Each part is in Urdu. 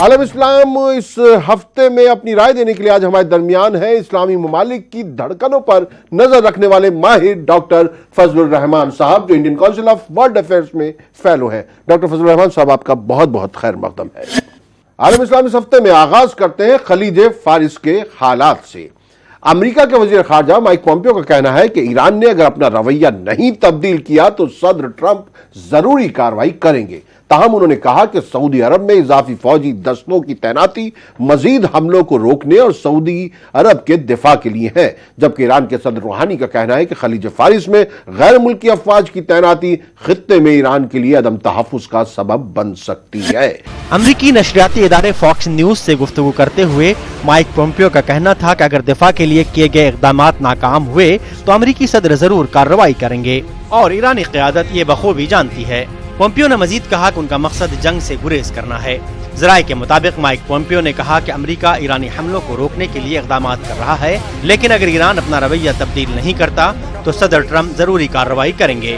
عالم اسلام اس ہفتے میں اپنی رائے دینے کے لیے آج ہمارے درمیان ہے اسلامی ممالک کی دھڑکنوں پر نظر رکھنے والے ماہر ڈاکٹر فضل الرحمان صاحب جو Indian council of world affairs میں فیلو ہیں۔ ڈاکٹر فضل الرحمان صاحب آپ کا بہت بہت خیر مقدم ہے۔ عالم اسلام اس ہفتے میں آغاز کرتے ہیں خلیج فارس کے حالات سے۔ امریکہ کے وزیر خارجہ مائک پومپیو کا کہنا ہے کہ ایران نے اگر اپنا رویہ نہیں تبدیل کیا تو صدر ٹرمپ ضروری کارروائی کریں گے۔ تاہم انہوں نے کہا کہ سعودی عرب میں اضافی فوجی دستوں کی تعیناتی مزید حملوں کو روکنے اور سعودی عرب کے دفاع کے لیے ہے، جبکہ ایران کے صدر روحانی کا کہنا ہے کہ خلیج فارس میں غیر ملکی افواج کی تعیناتی خطے میں ایران کے لیے عدم تحفظ کا سبب بن سکتی ہے۔ امریکی نشریاتی ادارے فاکس نیوز سے گفتگو کرتے ہوئے مائک پومپیو کا کہنا تھا کہ اگر دفاع کے لیے کیے گئے اقدامات ناکام ہوئے تو امریکی صدر ضرور کارروائی کریں گے اور ایرانی قیادت یہ بخوبی جانتی ہے۔ پومپیو نے مزید کہا کہ ان کا مقصد جنگ سے گریز کرنا ہے۔ ذرائع کے مطابق مائک پومپیو نے کہا کہ امریکہ ایرانی حملوں کو روکنے کے لیے اقدامات کر رہا ہے، لیکن اگر ایران اپنا رویہ تبدیل نہیں کرتا تو صدر ٹرمپ ضروری کارروائی کریں گے۔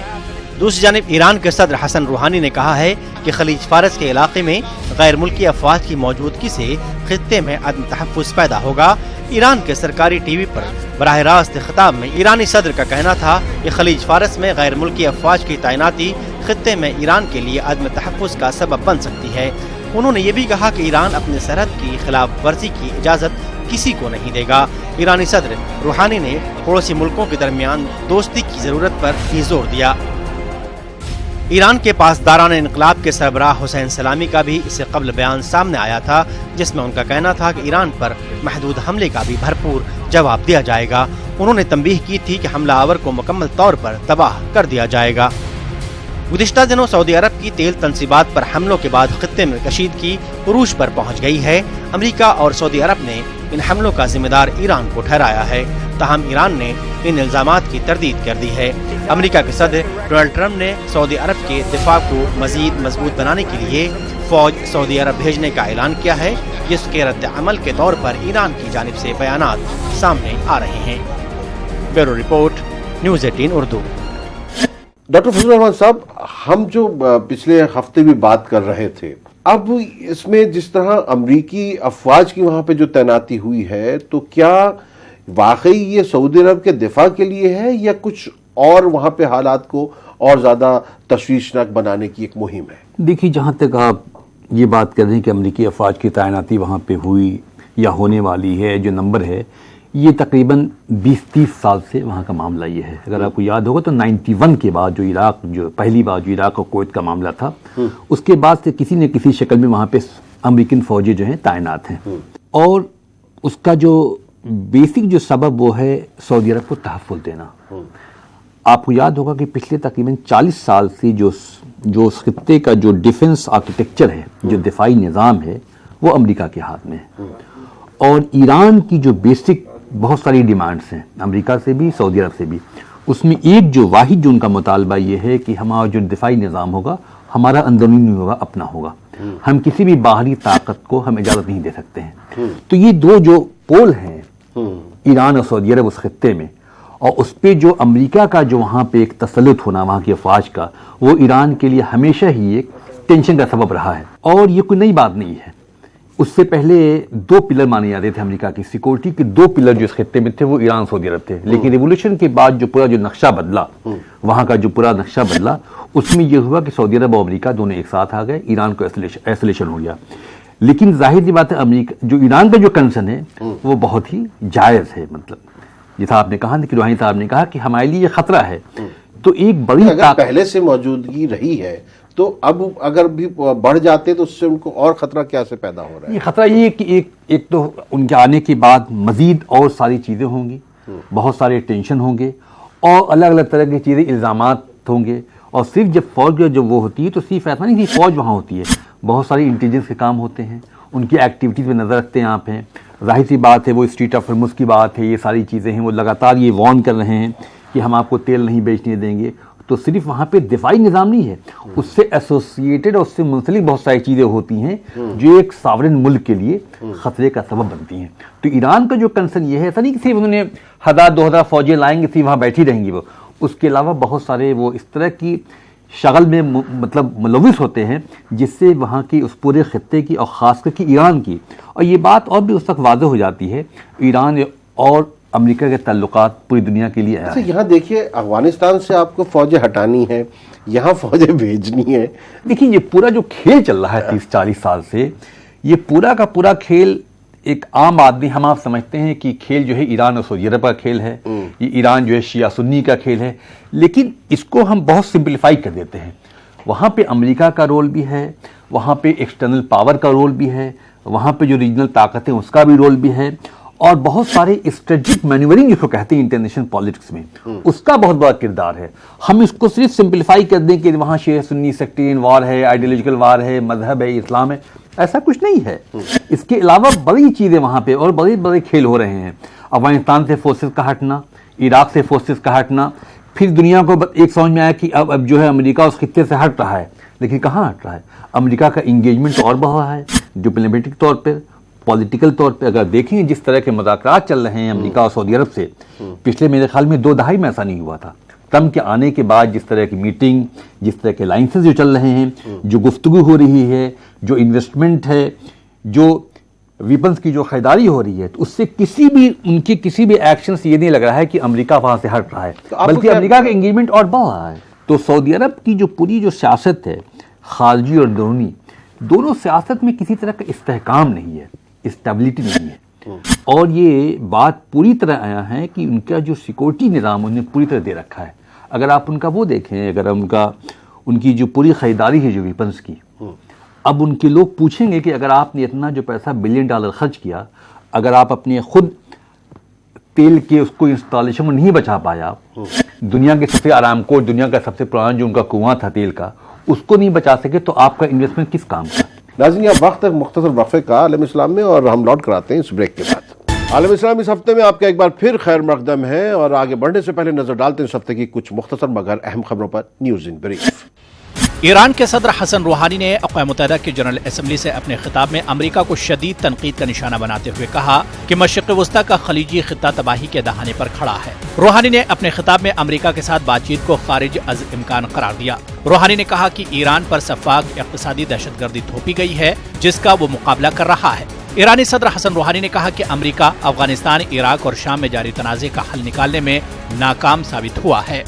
دوسری جانب ایران کے صدر حسن روحانی نے کہا ہے کہ خلیج فارس کے علاقے میں غیر ملکی افواج کی موجودگی سے خطے میں عدم تحفظ پیدا ہوگا۔ ایران کے سرکاری ٹی وی پر براہ راست خطاب میں ایرانی صدر کا کہنا تھا کہ خلیج فارس میں غیر ملکی افواج کی تعیناتی خطے میں ایران کے لیے عدم تحفظ کا سبب بن سکتی ہے۔ انہوں نے یہ بھی کہا کہ ایران اپنے سرحد کی خلاف ورزی کی اجازت کسی کو نہیں دے گا۔ ایرانی صدر روحانی نے پڑوسی ملکوں کے درمیان دوستی کی ضرورت پر بھی زور دیا۔ ایران کے پاسداران انقلاب کے سربراہ حسین سلامی کا بھی اس سے قبل بیان سامنے آیا تھا، جس میں ان کا کہنا تھا کہ ایران پر محدود حملے کا بھی بھرپور جواب دیا جائے گا۔ انہوں نے تنبیہ کی تھی کہ حملہ آور کو مکمل طور پر تباہ کر دیا جائے گا۔ گزشتہ دنوں سعودی عرب کی تیل تنصیبات پر حملوں کے بعد خطے میں کشیدگی عروج پر پہنچ گئی ہے۔ امریکہ اور سعودی عرب نے ان حملوں کا ذمہ دار ایران کو ٹھہرایا ہے، تاہم ایران نے ان الزامات کی تردید کر دی ہے۔ امریکہ کے صدر ڈونلڈ ٹرمپ نے سعودی عرب کے دفاع کو مزید مضبوط بنانے کے لیے فوج سعودی عرب بھیجنے کا اعلان کیا ہے، جس کے رد عمل کے طور پر ایران کی جانب سے بیانات سامنے آ رہے ہیں۔ Bureau report, news 18 Urdu. Doctor فضل الرحمان صاحب، ہم جو پچھلے ہفتے بھی بات کر رہے تھے، اب اس میں جس طرح امریکی افواج کی وہاں پہ جو تعیناتی ہوئی ہے، تو کیا واقعی یہ سعودی عرب کے دفاع کے لیے ہے یا کچھ اور وہاں پہ حالات کو اور زیادہ تشویشناک بنانے کی ایک مہم ہے؟ دیکھیے، جہاں تک آپ یہ بات کر رہے ہیں کہ امریکی افواج کی تعیناتی وہاں پہ ہوئی یا ہونے والی ہے، جو نمبر ہے یہ تقریباً 20-30 سال سے وہاں کا معاملہ یہ ہے۔ اگر آپ کو یاد ہوگا تو 91 کے بعد جو پہلی بار جو عراق اور کویت کا معاملہ تھا، اس کے بعد سے کسی نہ کسی شکل میں وہاں پہ امریکن فوجی جو ہیں تعینات ہیں، اور اس کا جو بیسک جو سبب وہ ہے سعودی عرب کو تحفظ دینا۔ آپ کو یاد ہوگا کہ پچھلے تقریباً 40 سال سے جو اس خطے کا جو ڈیفنس آرکیٹیکچر ہے، جو دفاعی نظام ہے، وہ امریکہ کے ہاتھ میں ہے، اور ایران کی جو بیسک بہت ساری ڈیمانڈز ہیں امریکہ سے بھی سعودی عرب سے بھی، اس میں ایک جو واحد جو ان کا مطالبہ یہ ہے کہ ہمارا جو دفاعی نظام ہوگا ہمارا اندرونی نہیں ہوگا، اپنا ہوگا، ہم کسی بھی باہری طاقت کو ہم اجازت نہیں دے سکتے ہیں۔ تو یہ دو جو پول ہیں ایران اور سعودی عرب اس خطے میں، اور اس پہ جو امریکہ کا جو وہاں پہ ایک تسلط ہونا وہاں کی افواج کا، وہ ایران کے لیے ہمیشہ ہی ایک ٹینشن کا سبب رہا ہے، اور یہ کوئی نئی بات نہیں ہے۔ اس سے پہلے 2 پلر مانے جاتے تھے امریکہ کی سیکورٹی کے، 2 پلر جو اس خطے میں تھے وہ ایران سعودی عرب تھے، لیکن ریولوشن کے بعد جو پورا جو نقشہ بدلا، وہاں کا جو پورا نقشہ بدلا، اس میں یہ ہوا کہ سعودی عرب اور امریکہ دونوں ایک ساتھ آ گئے، ایران کو ایسولیشن ہو گیا۔ لیکن ظاہر سی بات ہے امریکہ جو ایران کا جو کنسرن ہے وہ بہت ہی جائز ہے، مطلب جیسا آپ نے کہا کہ روحانی صاحب نے کہا کہ ہمارے لیے یہ خطرہ ہے، تو ایک بڑی پہلے سے موجودگی رہی ہے تو اب اگر بھی بڑھ جاتے تو اس سے ان کو اور خطرہ کیا سے پیدا ہو رہا ہے؟ یہ خطرہ یہ ہے کہ ایک تو ان کے آنے کے بعد مزید اور ساری چیزیں ہوں گی، بہت سارے ٹینشن ہوں گے، اور الگ الگ طرح کی چیزیں، الزامات ہوں گے، اور صرف جب فوج جب وہ ہوتی ہے تو صرف ایسا نہیں کہ فوج وہاں ہوتی ہے، بہت ساری انٹیلیجنس کے کام ہوتے ہیں، ان کی ایکٹیویٹیز پہ نظر رکھتے ہیں آپ ہیں۔ ظاہر سی بات ہے وہ اسٹریٹ آف ہرمز کی بات ہے، یہ ساری چیزیں ہیں، وہ لگاتار یہ وارن کر رہے ہیں کہ ہم آپ کو تیل نہیں بیچنے دیں گے۔ تو صرف وہاں پہ دفاعی نظام نہیں ہے، اس سے ایسوسیٹڈ اور اس سے منسلک بہت ساری چیزیں ہوتی ہیں جو ایک ساورن ملک کے لیے خطرے کا سبب بنتی ہیں۔ تو ایران کا جو کنسرن یہ ہے، ایسا نہیں کہ صرف انہوں نے 1000-2000 فوجیں لائیں گے، صرف وہاں بیٹھی رہیں گی وہ، اس کے علاوہ بہت سارے وہ اس طرح کی شغل میں مطلب ملوث ہوتے ہیں، جس سے وہاں کی اس پورے خطے کی اور خاص کر کے ایران کی، اور یہ بات اور بھی اس وقت واضح ہو جاتی ہے، ایران اور امریکہ کے تعلقات پوری دنیا کے لیے اچھا یہاں دیکھیے افغانستان سے آپ کو فوجیں ہٹانی ہیں، یہاں فوجیں بھیجنی ہیں. دیکھیں یہ پورا جو کھیل چل رہا ہے 30-40 سال سے، یہ پورا کا پورا کھیل ایک عام آدمی، ہم آپ سمجھتے ہیں کہ کھیل جو ہے ایران اور سعودی عرب کا کھیل ہے، یہ ایران جو ہے شیعہ سنی کا کھیل ہے، لیکن اس کو ہم بہت سمپلیفائی کر دیتے ہیں. وہاں پہ امریکہ کا رول بھی ہے، وہاں پہ ایکسٹرنل پاور کا رول بھی ہے، وہاں پہ جو ریجنل طاقتیں اس کا بھی رول بھی ہے، اور بہت سارے اسٹریٹجک مینیورنگ جس کو کہتے ہیں انٹرنیشنل پالیٹکس میں، اس کا بہت بڑا کردار ہے. ہم اس کو صرف سمپلیفائی کر دیں کہ وہاں شیعہ سنی سیکٹرین وار ہے، آئیڈیالوجیکل وار ہے، مذہب ہے، اسلام ہے، ایسا کچھ نہیں ہے. اس کے علاوہ بڑی چیزیں وہاں پہ اور بڑے بڑے کھیل ہو رہے ہیں. افغانستان سے فورسز کا ہٹنا، عراق سے فورسز کا ہٹنا، پھر دنیا کو ایک سمجھ میں آیا کہ اب جو ہے امریکہ اس خطے سے ہٹ رہا ہے، لیکن کہاں ہٹ رہا ہے؟ امریکہ کا انگیجمنٹ اور بڑھ رہا ہے، ڈپلومیٹک طور پہ، پولیٹیکل طور پہ. اگر دیکھیں جس طرح کے مذاکرات چل رہے ہیں امریکہ اور سعودی عرب سے، پچھلے میرے خیال میں 2 دہائی میں ایسا نہیں ہوا تھا. ٹرمپ کے آنے کے بعد جس طرح کی میٹنگ، جس طرح کے لائنسز جو چل رہے ہیں، جو گفتگو ہو رہی ہے، جو انویسٹمنٹ ہے، جو ویپنز کی جو خریداری ہو رہی ہے، تو اس سے ان کی کسی بھی ایکشن سے یہ نہیں لگ رہا ہے کہ امریکہ وہاں سے ہٹ رہا ہے، بلکہ امریکہ کا انگیجمنٹ اور بڑھ رہا ہے. تو سعودی عرب کی جو پوری جو سیاست ہے، خارجی اور بیرونی، دونوں سیاست میں کسی طرح کا استحکام نہیں ہے، اسٹیبلٹی نہیں ہے. اور یہ بات پوری طرح آیا ہے کہ ان کا جو سیکورٹی نظام انہیں پوری طرح دے رکھا ہے. اگر آپ ان کا وہ دیکھیں، اگر ان کی جو پوری خریداری ہے جو ویپنز کی، اب ان کے لوگ پوچھیں گے کہ اگر آپ نے اتنا جو پیسہ $1 بلین خرچ کیا، اگر آپ اپنے خود تیل کے اس کو انسٹالیشن کو نہیں بچا پایا، دنیا کے سب سے آرامکو، دنیا کا سب سے پرانا جو ان کا کنواں تھا تیل کا، اس کو نہیں بچا سکے، تو آپ کا انویسٹمنٹ کس کام کا؟ ناظرین یہ وقت ہے مختصر وقفے کا عالم اسلام میں، اور ہم لوٹ کراتے ہیں اس بریک کے بعد. عالم اسلام اس ہفتے میں آپ کا ایک بار پھر خیر مقدم ہے، اور آگے بڑھنے سے پہلے نظر ڈالتے ہیں اس ہفتے کی کچھ مختصر مگر اہم خبروں پر. News in brief. ایران کے صدر حسن روحانی نے اقوام متحدہ کی جنرل اسمبلی سے اپنے خطاب میں امریکہ کو شدید تنقید کا نشانہ بناتے ہوئے کہا کہ مشرق وسطی کا خلیجی خطہ تباہی کے دہانے پر کھڑا ہے. روحانی نے اپنے خطاب میں امریکہ کے ساتھ بات چیت کو خارج از امکان قرار دیا. روحانی نے کہا کہ ایران پر سفاک اقتصادی دہشت گردی تھوپی گئی ہے جس کا وہ مقابلہ کر رہا ہے. ایرانی صدر حسن روحانی نے کہا کہ امریکہ افغانستان، عراق اور شام میں جاری تنازع کا حل نکالنے میں ناکام ثابت ہوا ہے.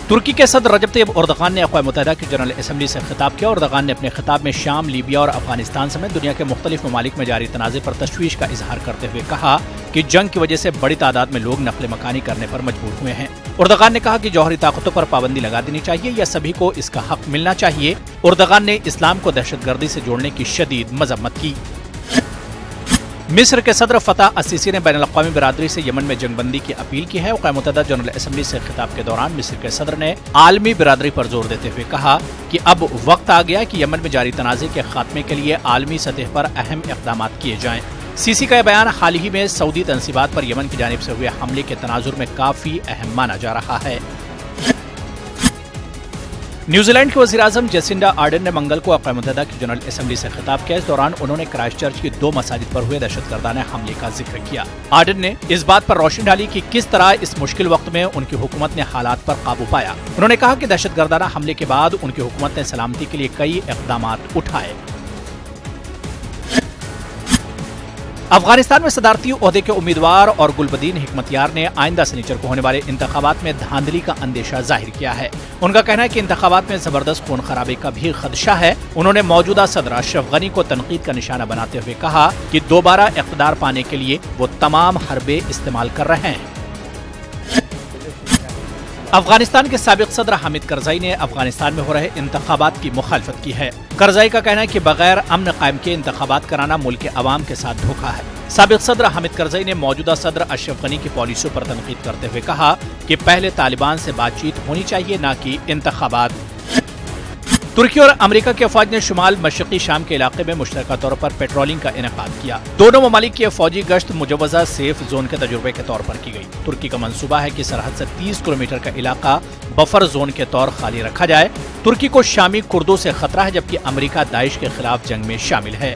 ترکی کے صدر رجب طیب اردغان نے اقوام متحدہ کی جنرل اسمبلی سے خطاب کیا. اردغان نے اپنے خطاب میں شام، لیبیا اور افغانستان سمیت دنیا کے مختلف ممالک میں جاری تنازع پر تشویش کا اظہار کرتے ہوئے کہا کہ جنگ کی وجہ سے بڑی تعداد میں لوگ نقل مکانی کرنے پر مجبور ہوئے ہیں. اردغان نے کہا کہ جوہری طاقتوں پر پابندی لگا دینی چاہیے یا سبھی کو اس کا حق ملنا چاہیے. اردغان نے اسلام کو دہشت گردی سے جوڑنے کی شدید مذمت کی. مصر کے صدر فتح السیسی نے بین الاقوامی برادری سے یمن میں جنگ بندی کی اپیل کی ہے. اقوام متحدہ جنرل اسمبلی سے خطاب کے دوران مصر کے صدر نے عالمی برادری پر زور دیتے ہوئے کہا کہ اب وقت آ گیا کہ یمن میں جاری تنازع کے خاتمے کے لیے عالمی سطح پر اہم اقدامات کیے جائیں. سیسی کا یہ بیان حال ہی میں سعودی تنصیبات پر یمن کی جانب سے ہوئے حملے کے تناظر میں کافی اہم مانا جا رہا ہے. نیوزی لینڈ کے وزیر اعظم جیسنڈا آرڈن نے منگل کو اقوام متحدہ کی جنرل اسمبلی سے خطاب کیا. اس دوران انہوں نے کرائسٹ چرچ کی 2 مساجد پر ہوئے دہشت گردانہ حملے کا ذکر کیا. آرڈن نے اس بات پر روشنی ڈالی کہ کس طرح اس مشکل وقت میں ان کی حکومت نے حالات پر قابو پایا. انہوں نے کہا کہ دہشت گردانہ حملے کے بعد ان کی حکومت نے سلامتی کے لیے کئی اقدامات اٹھائے. افغانستان میں صدارتی عہدے کے امیدوار اور گلبدین حکمتیار نے آئندہ سنیچر کو ہونے والے انتخابات میں دھاندلی کا اندیشہ ظاہر کیا ہے. ان کا کہنا ہے کہ انتخابات میں زبردست خون خرابے کا بھی خدشہ ہے. انہوں نے موجودہ صدر اشرف غنی کو تنقید کا نشانہ بناتے ہوئے کہا کہ دوبارہ اقتدار پانے کے لیے وہ تمام حربے استعمال کر رہے ہیں. افغانستان کے سابق صدر حامد کرزئی نے افغانستان میں ہو رہے انتخابات کی مخالفت کی ہے. کرزئی کا کہنا ہے کہ بغیر امن قائم کے انتخابات کرانا ملک کے عوام کے ساتھ دھوکہ ہے. سابق صدر حامد کرزئی نے موجودہ صدر اشرف غنی کی پالیسیوں پر تنقید کرتے ہوئے کہا کہ پہلے طالبان سے بات چیت ہونی چاہیے نہ کہ انتخابات. ترکی اور امریکہ کی افواج نے شمال مشرقی شام کے علاقے میں مشترکہ طور پر پیٹرولنگ کا انعقاد کیا. دونوں ممالک کی فوجی گشت مجوزہ سیف زون کے تجربے کے طور پر کی گئی. ترکی کا منصوبہ ہے کہ سرحد سے 30 کلومیٹر کا علاقہ بفر زون کے طور خالی رکھا جائے. ترکی کو شامی کردوں سے خطرہ ہے جبکہ امریکہ داعش کے خلاف جنگ میں شامل ہے.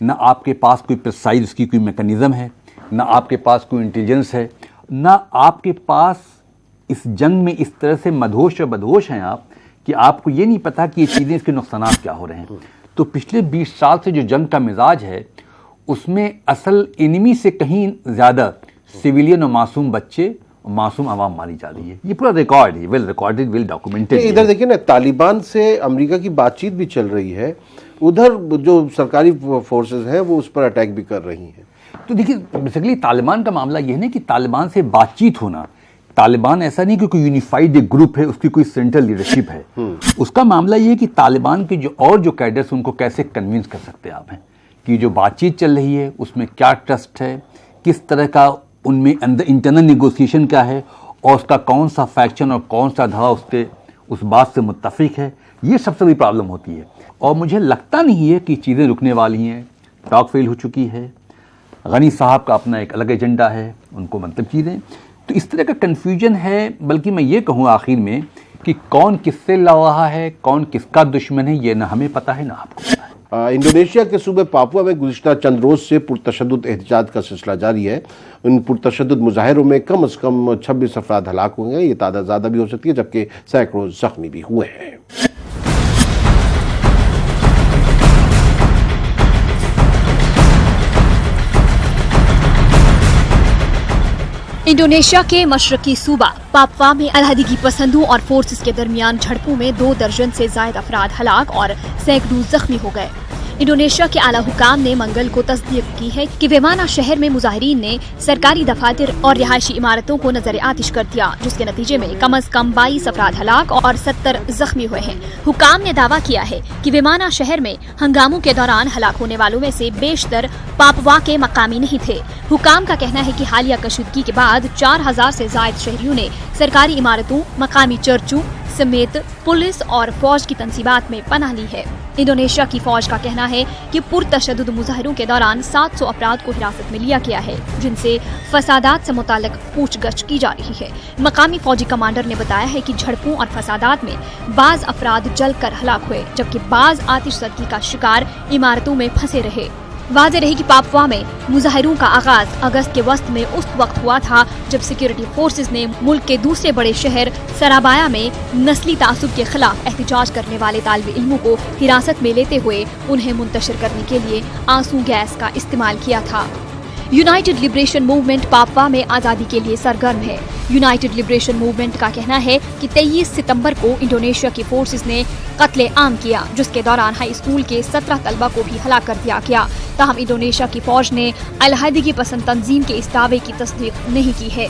نہ آپ کے پاس کوئی پرسائز اس کی کوئی میکانزم ہے، نہ آپ کے پاس کوئی انٹیلیجنس ہے، نہ آپ کے پاس اس جنگ میں اس طرح سے مدہوش اور بدہوش ہیں آپ کہ آپ کو یہ نہیں پتا کہ یہ چیزیں، اس کے نقصانات کیا ہو رہے ہیں۔ تو پچھلے 20 سال سے جو جنگ کا مزاج ہے اس میں اصل انیمی سے کہیں زیادہ سویلین اور معصوم بچے اور معصوم عوام ماری جا رہی ہے۔ یہ پورا ریکارڈ ہے، ویل ریکارڈڈ، ویل ڈاکومنٹڈ۔ ادھر دیکھیں نا، طالبان سے امریکہ کی بات چیت بھی چل رہی ہے، ادھر جو سرکاری فورسز ہیں وہ اس پر اٹیک بھی کر رہی ہیں۔ تو دیکھیے بیسیکلی طالبان کا معاملہ یہ ہے نا کہ طالبان سے بات چیت ہونا، طالبان ایسا نہیں کہ کوئی یونیفائڈ ایک گروپ ہے، اس کی کوئی سینٹرل لیڈرشپ ہے، اس کا معاملہ یہ ہے کہ طالبان کے جو کیڈرز ان کو کیسے کنونس کر سکتے آپ ہیں کہ جو بات چیت چل رہی ہے اس میں کیا ٹرسٹ ہے، کس طرح کا ان میں اندر انٹرنل نیگوسیشن کیا ہے، اور اس کا کون سا فیکشن اور کون سا دھڑا اس بات سے متفق ہے، یہ سب سے بڑی پرابلم ہوتی ہے۔ اور مجھے لگتا نہیں ہے کہ چیزیں رکنے والی ہیں، ٹاک فیل ہو چکی ہے، غنی صاحب کا اپنا ایک الگ ایجنڈا ہے، ان کو مطلب چیزیں، تو اس طرح کا کنفیوژن ہے۔ بلکہ میں یہ کہوں آخر میں کہ کون کس سے لڑ رہا ہے، کون کس کا دشمن ہے، یہ نہ ہمیں پتہ ہے نہ آپ کو پتہ ہے۔ انڈونیشیا کے صوبے پاپوا میں گزشتہ چند روز سے پرتشدد احتجاج کا سلسلہ جاری ہے۔ ان پرتشدد مظاہروں میں کم از کم 26 افراد ہلاک ہوئے ہیں، یہ تعداد زیادہ بھی ہو سکتی ہے، جبکہ سینکڑوں زخمی بھی ہوئے ہیں۔ انڈونیشیا کے مشرقی صوبہ پاپوا میں علیحدگی پسندوں اور فورسز کے درمیان جھڑپوں میں 2 درجن سے زائد افراد ہلاک اور سینکڑوں زخمی ہو گئے۔ انڈونیشیا کے اعلیٰ حکام نے منگل کو تصدیق کی ہے کہ ویمانا شہر میں مظاہرین نے سرکاری دفاتر اور رہائشی عمارتوں کو نظر آتش کر دیا، جس کے نتیجے میں کم از کم 22 افراد ہلاک اور 70 زخمی ہوئے ہیں۔ حکام نے دعویٰ کیا ہے کہ ویمانا شہر میں ہنگاموں کے دوران ہلاک ہونے والوں میں سے بیشتر پاپوا کے مقامی نہیں تھے۔ حکام کا کہنا ہے کہ حالیہ کشیدگی کے بعد 4000 سے زائد شہریوں نے سرکاری عمارتوں، مقامی چرچوں سمیت پولیس اور فوج کی تنصیبات میں پناہ لی ہے۔ انڈونیشیا کی فوج کا کہنا ہے کہ پرتشدد مظاہروں کے دوران 700 افراد کو حراست میں لیا گیا ہے، جن سے فسادات سے متعلق پوچھ گچھ کی جا رہی ہے۔ مقامی فوجی کمانڈر نے بتایا ہے کہ جھڑپوں اور فسادات میں بعض افراد جل کر ہلاک ہوئے، جبکہ بعض آتش زدگی کا شکار عمارتوں میں پھنسے رہے۔ واضح رہے کہ پاپوا میں مظاہروں کا آغاز اگست کے وسط میں اس وقت ہوا تھا جب سیکورٹی فورسز نے ملک کے دوسرے بڑے شہر سرابایا میں نسلی تعصب کے خلاف احتجاج کرنے والے طالب علموں کو حراست میں لیتے ہوئے انہیں منتشر کرنے کے لیے آنسو گیس کا استعمال کیا تھا۔ یونائٹڈ لبریشن موومنٹ پاپوا میں آزادی کے لیے سرگرم ہے۔ یونائٹڈ لبریشن موومنٹ کا کہنا ہے کہ 23 ستمبر کو انڈونیشیا کی فورسز نے قتل عام کیا، جس کے دوران ہائی اسکول کے 17 طلبہ کو بھی ہلاک کر دیا گیا۔ تاہم انڈونیشیا کی فوج نے علیحدگی پسند تنظیم کے اس دعوے کی تصدیق نہیں کی ہے۔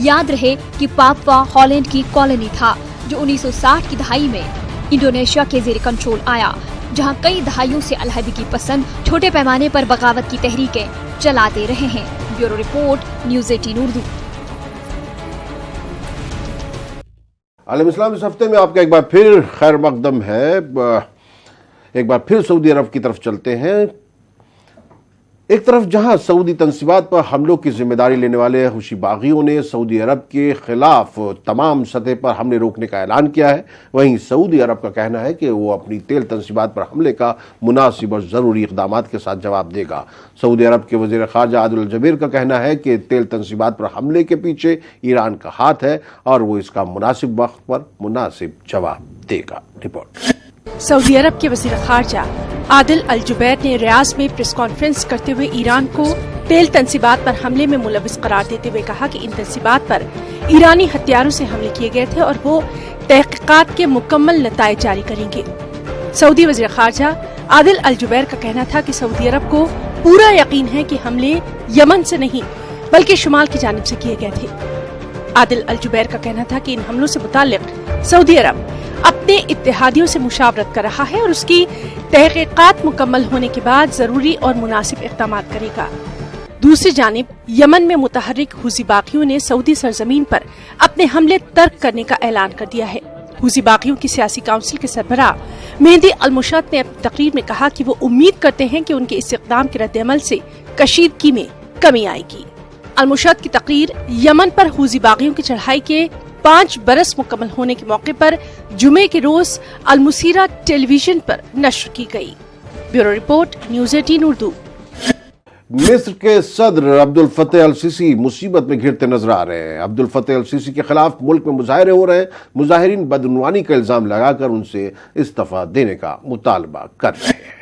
یاد رہے کہ پاپوا ہالینڈ کی کالونی تھا جو 1960 کی دہائی میں انڈونیشیا کے زیر کنٹرول آیا، جہاں کئی دہائیوں سے علیحدگی پسند چھوٹے پیمانے پر بغاوت کی تحریکیں چلاتے رہے ہیں۔ Bureau report, news 18 Urdu. عالم اسلام اس ہفتے میں آپ کا ایک بار پھر خیر مقدم ہے۔ ایک بار پھر سعودی عرب کی طرف چلتے ہیں۔ ایک طرف جہاں سعودی تنصیبات پر حملوں کی ذمہ داری لینے والے حوثی باغیوں نے سعودی عرب کے خلاف تمام سطح پر حملے روکنے کا اعلان کیا ہے، وہیں سعودی عرب کا کہنا ہے کہ وہ اپنی تیل تنصیبات پر حملے کا مناسب اور ضروری اقدامات کے ساتھ جواب دے گا۔ سعودی عرب کے وزیر خارجہ عادل الجبیر کا کہنا ہے کہ تیل تنصیبات پر حملے کے پیچھے ایران کا ہاتھ ہے اور وہ اس کا مناسب وقت پر مناسب جواب دے گا۔ رپورٹ۔ سعودی عرب کے وزیر خارجہ عادل الجبیر نے ریاض میں پریس کانفرنس کرتے ہوئے ایران کو تیل تنصیبات پر حملے میں ملوث قرار دیتے ہوئے کہا کہ ان تنصیبات پر ایرانی ہتھیاروں سے حملے کیے گئے تھے اور وہ تحقیقات کے مکمل نتائج جاری کریں گے۔ سعودی وزیر خارجہ عادل الجبیر کا کہنا تھا کہ سعودی عرب کو پورا یقین ہے کہ حملے یمن سے نہیں بلکہ شمال کی جانب سے کیے گئے تھے۔ عادل الجبیر کا کہنا تھا کہ ان حملوں سے متعلق سعودی عرب اپنے اتحادیوں سے مشاورت کر رہا ہے اور اس کی تحقیقات مکمل ہونے کے بعد ضروری اور مناسب اقدامات کرے گا۔ دوسری جانب یمن میں متحرک حوثی باغیوں نے سعودی سرزمین پر اپنے حملے ترک کرنے کا اعلان کر دیا ہے۔ حوثی باغیوں کی سیاسی کونسل کے سربراہ مہدی المشت نے اپنی تقریر میں کہا کہ وہ امید کرتے ہیں کہ ان کے اس اقدام کے رد عمل سے کشیدگی میں کمی آئے گی۔ المشت کی تقریر یمن پر حوثی باغیوں کی چڑھائی کے 5 برس مکمل ہونے کے موقع پر جمعے کے روز المسیرہ ٹیلی ویژن پر نشر کی گئی۔ Bureau report, news 18 Urdu. مصر کے صدر عبدل فتح السیسی مصیبت میں گھرتے نظر آ رہے ہیں. عبدل فتح السیسی کے خلاف ملک میں مظاہرے ہو رہے ہیں. مظاہرین بدعنوانی کا الزام لگا کر ان سے استعفیٰ دینے کا مطالبہ کر رہے ہیں.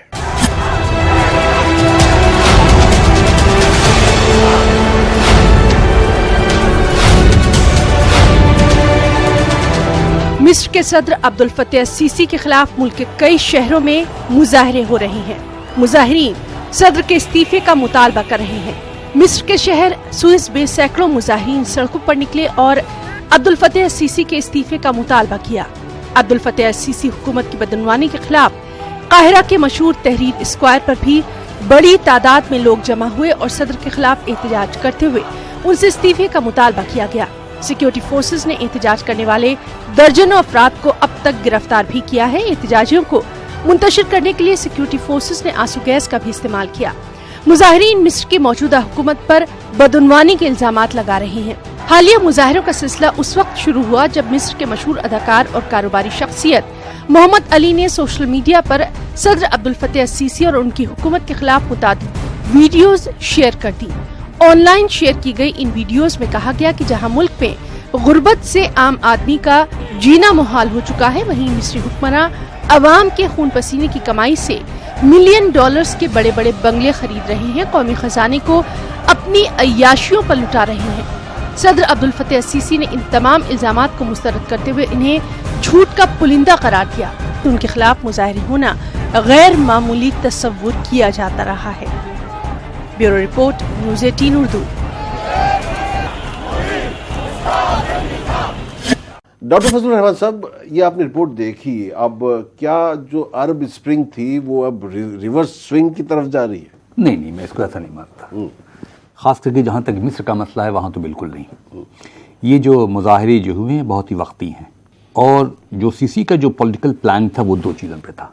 مصر کے صدر عبد الفتح السیسی کے خلاف ملک کے کئی شہروں میں مظاہرے ہو رہے ہیں. مظاہرین صدر کے استعفے کا مطالبہ کر رہے ہیں. مصر کے شہر سوئس میں سینکڑوں مظاہرین سڑکوں پر نکلے اور عبد الفتح السیسی کے استعفے کا مطالبہ کیا. عبد الفتح السیسی حکومت کی بدعنوانی کے خلاف قاہرہ کے مشہور تحریر اسکوائر پر بھی بڑی تعداد میں لوگ جمع ہوئے اور صدر کے خلاف احتجاج کرتے ہوئے ان سے استعفے کا مطالبہ کیا گیا. سیکیورٹی فورسز نے احتجاج کرنے والے درجنوں افراد کو اب تک گرفتار بھی کیا ہے. احتجاجیوں کو منتشر کرنے کے لیے سیکیورٹی فورسز نے آنسو گیس کا بھی استعمال کیا. مظاہرین مصر کی موجودہ حکومت پر بدعنوانی کے الزامات لگا رہے ہیں. حالیہ مظاہروں کا سلسلہ اس وقت شروع ہوا جب مصر کے مشہور اداکار اور کاروباری شخصیت محمد علی نے سوشل میڈیا پر صدر عبد الفتح السیسی اور ان کی حکومت کے خلاف متعدد ویڈیوز شیئر کر دی. آن لائن شیئر کی گئی ان ویڈیوز میں کہا گیا کہ جہاں ملک میں غربت سے عام آدمی کا جینا محال ہو چکا ہے، وہیں مصری حکمراں عوام کے خون پسینے کی کمائی سے ملین ڈالرز کے بڑے بڑے بنگلے خرید رہے ہیں، قومی خزانے کو اپنی عیاشیوں پر لٹا رہے ہیں. صدر عبد الفتح السیسی نے ان تمام الزامات کو مسترد کرتے ہوئے انہیں جھوٹ کا پلندہ قرار دیا تو ان کے خلاف مظاہرے ہونا غیر معمولی تصور کیا جاتا رہا ہے. Bureau report, news 18 Urdu. Doctor فضل الرحمان صاحب، یہ آپ نے رپورٹ دیکھی، اب کیا جو عرب اسپرنگ تھی وہ اب ریورس سوئنگ کی طرف جا رہی ہے؟ نہیں، میں اس کو ایسا نہیں مانتا. خاص کر کے جہاں تک مصر کا مسئلہ ہے وہاں تو بالکل نہیں. یہ جو مظاہرے جو ہوئے ہیں بہت ہی وقتی ہیں، اور جو سیسی کا جو پولیٹیکل پلان تھا وہ دو چیزوں پہ تھا: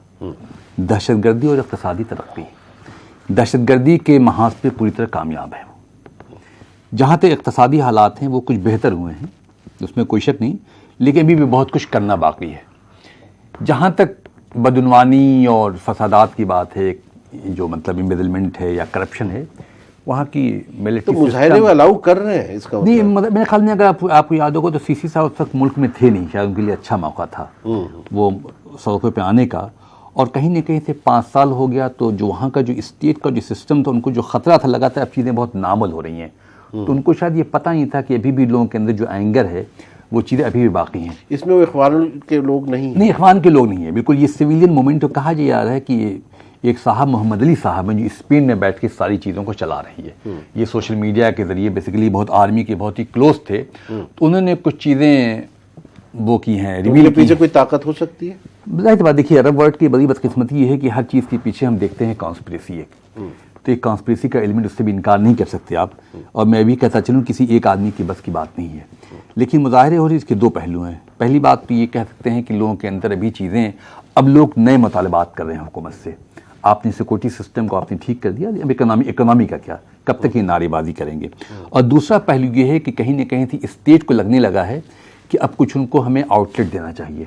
دہشت گردی اور اقتصادی ترقی. دہشت گردی کے محاذ پہ پوری طرح کامیاب ہے. جہاں تک اقتصادی حالات ہیں وہ کچھ بہتر ہوئے ہیں، اس میں کوئی شک نہیں، لیکن ابھی بھی بہت کچھ کرنا باقی ہے. جہاں تک بدعنوانی اور فسادات کی بات ہے، جو مطلب امبیزلمنٹ ہے یا کرپشن ہے، وہاں کی ملٹری تو مظاہرے میں الاؤ کر رہے ہیں اس کا نہیں. میرے خیال میں اگر آپ کو یاد ہوگا تو سی سی صاحب اس وقت ملک میں تھے نہیں، شاید ان کے لیے اچھا موقع تھا وہ سڑکوں پہ آنے کا. اور کہیں نہ کہیں سے 5 سال ہو گیا تو جو وہاں کا جو اسٹیٹ کا جو سسٹم تھا، ان کو جو خطرہ تھا لگا تھا اب چیزیں بہت نارمل ہو رہی ہیں. تو ان کو شاید یہ پتہ نہیں تھا کہ ابھی بھی لوگوں کے اندر جو اینگر ہے وہ چیزیں ابھی بھی باقی ہیں. اس میں وہ اخوان کے لوگ نہیں اخوان کے لوگ نہیں ہیں بالکل. یہ سویلین موومنٹ کہا جا رہا ہے کہ یہ ایک صاحب محمد علی صاحب ہیں جو اسپین میں بیٹھ کے ساری چیزوں کو چلا رہی ہے. یہ سوشل میڈیا کے ذریعے بیسیکلی بہت آرمی کے بہت ہی کلوز تھے، تو انہوں نے کچھ چیزیں وہ کی ہیں. پیچھے کوئی طاقت ہو سکتی ہے؟ ظاہر بات دیکھیے، عرب ورلڈ کی بڑی بدقسمتی یہ ہے کہ ہر چیز کے پیچھے ہم دیکھتے ہیں کانسپریسی ہے. تو ایک کانسپریسی کا ایلیمنٹ، اس سے بھی انکار نہیں کر سکتے آپ. اور میں بھی کہتا چلوں کسی ایک آدمی کی بس کی بات نہیں ہے. لیکن مظاہرے ہو رہے اس کے دو پہلو ہیں. پہلی بات تو یہ کہہ سکتے ہیں کہ لوگوں کے اندر ابھی چیزیں، اب لوگ نئے مطالبات کر رہے ہیں حکومت سے. آپ نے سیکورٹی سسٹم کو آپ نے ٹھیک کر دیا، اب اکنامی کا کیا، کب تک یہ نعرے بازی کریں گے. اور دوسرا پہلو یہ ہے کہ کہیں نہ کہیں اسٹیٹ کو لگنے لگا ہے کہ اب کچھ ان کو ہمیں آؤٹ لیٹ دینا چاہیے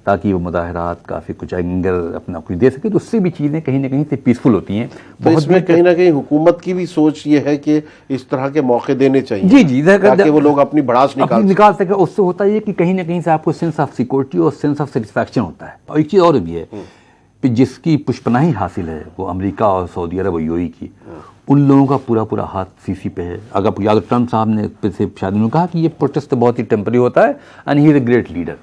تاکہ وہ مظاہرات کافی کچھ اینگر اپنا کچھ دے سکے. تو اس سے بھی چیزیں کہیں نہ کہیں سے پیسفل ہوتی ہیں. تو اس میں کہیں نہ کہیں حکومت کی بھی سوچ یہ ہے کہ اس طرح کے موقع دینے چاہیے جی تاکہ وہ لوگ اپنی بڑاس نکال سکے. اس سے ہوتا ہے کہ کہیں نہ کہیں سے آپ کو سینس آف سیکورٹی اور سینس آف سیٹسفیکشن ہوتا ہے. اور ایک چیز اور بھی ہے کہ جس کی پشپناہی حاصل ہے وہ امریکہ اور سعودی عرب اور UAE کی، ان لوگوں کا پورا ہاتھ سی سی پہ ہے. اگر آپ کو یاد ہو ٹرمپ صاحب نے شاید انہوں نے کہا کہ یہ پروٹیسٹ بہت ہی ٹیمپرری ہوتا ہے and he is a great leader.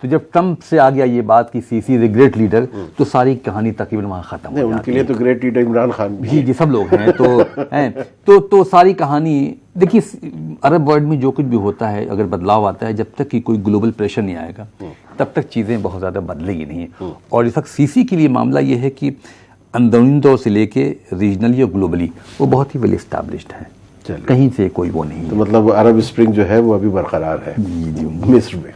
تو جب ٹرمپ سے آ گیا یہ بات کہ سی سی از اے گریٹ لیڈر، تو ساری کہانی تقریباً وہاں ختم ہو جاتی ہے. ان کے لیے تو گریٹ لیڈر عمران خان بھی جی سب لوگ ہیں. تو ساری کہانی دیکھیے، عرب ورلڈ میں جو کچھ بھی ہوتا ہے، اگر بدلاؤ آتا ہے، جب تک کہ کوئی گلوبل پریشر نہیں آئے گا تب تک چیزیں بہت زیادہ بدلے گی نہیں. اور اس وقت سی سی کے لیے معاملہ یہ ہے کہ اندرونی طور سے لے کے ریجنلی اور گلوبلی وہ بہت ہی ویل اسٹیبلشڈ ہے، کہیں سے کوئی وہ نہیں. تو مطلب عرب اسپرنگ جو ہے وہ ابھی برقرار ہے جی مصر میں.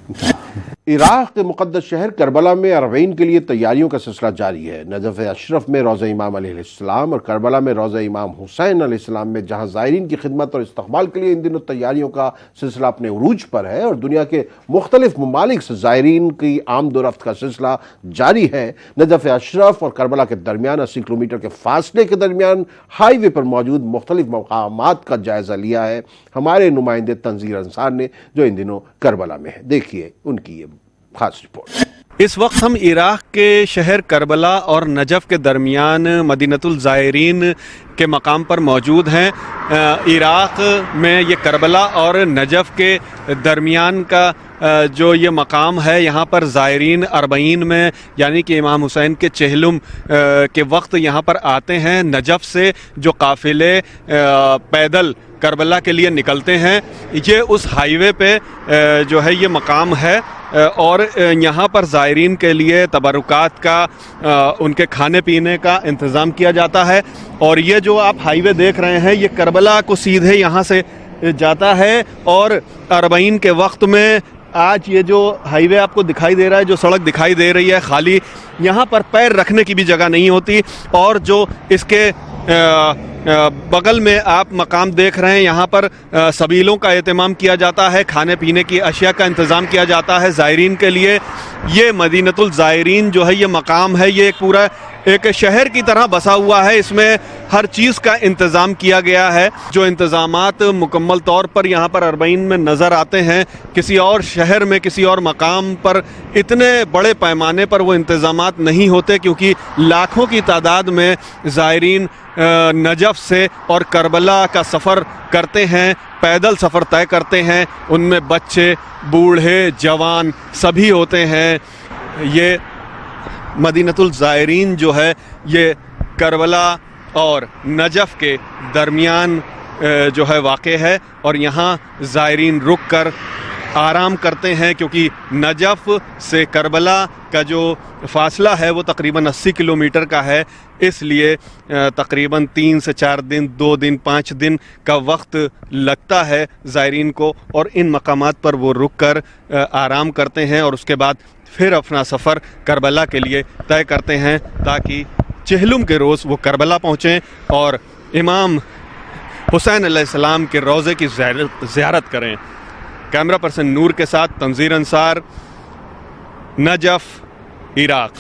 عراق کے مقدس شہر کربلا میں عربین کے لیے تیاریوں کا سلسلہ جاری ہے۔ نجف اشرف میں روضہ امام علیہ السلام اور کربلا میں روضہ امام حسین علیہ السلام میں جہاں زائرین کی خدمت اور استقبال کے لیے ان دنوں تیاریوں کا سلسلہ اپنے عروج پر ہے اور دنیا کے مختلف ممالک سے زائرین کی آمد و رفت کا سلسلہ جاری ہے، نجف اشرف اور کربلا کے درمیان 80 کلومیٹر کے فاصلے کے درمیان ہائی وے پر موجود مختلف مقامات کا جائزہ لیا ہے ہمارے نمائندے تنزیر انصار نے، جو ان دنوں کربلا میں ہے۔ دیکھیے ان کی یہ خاص رپورٹ۔ اس وقت ہم عراق کے شہر کربلا اور نجف کے درمیان مدینۃ الزائرین کے مقام پر موجود ہیں۔ عراق میں یہ کربلا اور نجف کے درمیان کا جو یہ مقام ہے، یہاں پر زائرین اربعین میں یعنی کہ امام حسین کے چہلم کے وقت یہاں پر آتے ہیں۔ نجف سے جو قافلے پیدل کربلا کے لیے نکلتے ہیں، یہ اس ہائی وے پہ جو ہے یہ مقام ہے اور یہاں پر زائرین کے لیے تبرکات کا، ان کے کھانے پینے کا انتظام کیا جاتا ہے۔ اور یہ جو آپ ہائی وے دیکھ رہے ہیں، یہ کربلا کو سیدھے یہاں سے جاتا ہے اور اربعین کے وقت میں آج یہ جو ہائی وے آپ کو دکھائی دے رہا ہے، جو سڑک دکھائی دے رہی ہے خالی، یہاں پر پیر رکھنے کی بھی جگہ نہیں ہوتی۔ اور جو اس کے بغل میں آپ مقام دیکھ رہے ہیں، یہاں پر سبیلوں کا اہتمام کیا جاتا ہے، کھانے پینے کی اشیاء کا انتظام کیا جاتا ہے زائرین کے لیے۔ یہ مدینۃ الزائرین جو ہے یہ مقام ہے، یہ ایک پورا ایک شہر کی طرح بسا ہوا ہے، اس میں ہر چیز کا انتظام کیا گیا ہے۔ جو انتظامات مکمل طور پر یہاں پر اربعین میں نظر آتے ہیں، کسی اور شہر میں کسی اور مقام پر اتنے بڑے پیمانے پر وہ انتظامات نہیں ہوتے، کیونکہ لاکھوں کی تعداد میں زائرین نجف سے اور کربلا کا سفر کرتے ہیں، پیدل سفر طے کرتے ہیں، ان میں بچے، بوڑھے، جوان سبھی ہوتے ہیں۔ یہ مدینۃ الزائرین جو ہے یہ کربلا اور نجف کے درمیان جو ہے واقع ہے اور یہاں زائرین رک کر آرام کرتے ہیں، کیونکہ نجف سے کربلا کا جو فاصلہ ہے وہ تقریباً 80 کلومیٹر کا ہے، اس لیے تقریباً 3 سے 4 دن، 2 دن، 5 دن کا وقت لگتا ہے زائرین کو، اور ان مقامات پر وہ رک کر آرام کرتے ہیں اور اس کے بعد پھر اپنا سفر کربلا کے لیے طے کرتے ہیں، تاکہ چہلم کے روز وہ کربلا پہنچیں اور امام حسین علیہ السلام کے روضے کی زیارت کریں۔ کیمرہ پرسن نور کے ساتھ تنزیر انصار، نجف، عراق۔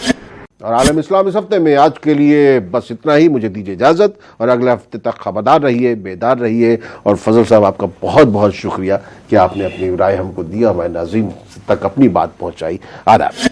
اور عالم اسلام اس ہفتے میں آج کے لیے بس اتنا ہی، مجھے دیجیے اجازت اور اگلے ہفتے تک خبردار رہیے، بیدار رہیے۔ اور فضل صاحب آپ کا بہت بہت شکریہ کہ آپ نے اپنی رائے ہم کو دیا، ہمارے ناظرین تک اپنی بات پہنچائی۔ آداب۔